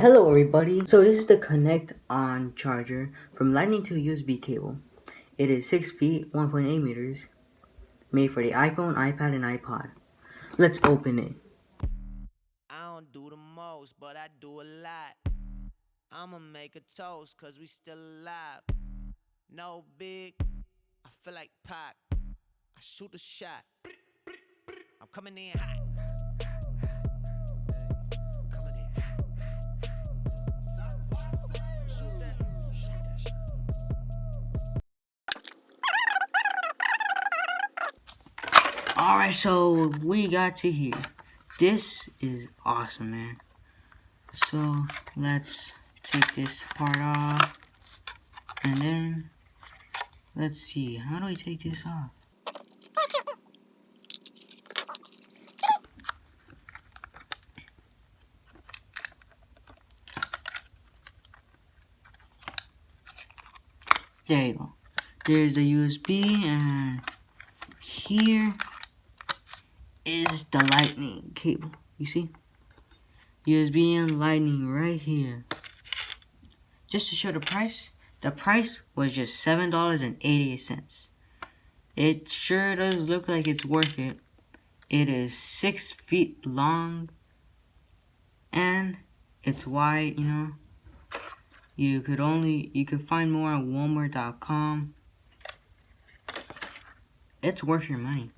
Hello everybody, so this is the Connect On charger from Lightning to USB cable. It is 6 feet, 1.8 meters, made for the iPhone, iPad, and iPod. Let's open it. I don't do the most, but I do a lot. I'ma make a toast, cause we still alive. No big, I feel like Pac. I shoot a shot. I'm coming in hot. Alright, so we got to here. This is awesome, man. So let's take this part off. And then, let's see, how do I take this off? There you go. There's the USB, and here is the lightning cable. You see? USB and lightning right here. Just to show the price was just $7.88. It sure does look like it's worth it. It is 6 feet long and it's wide, you know. You could find more on Walmart.com. It's worth your money.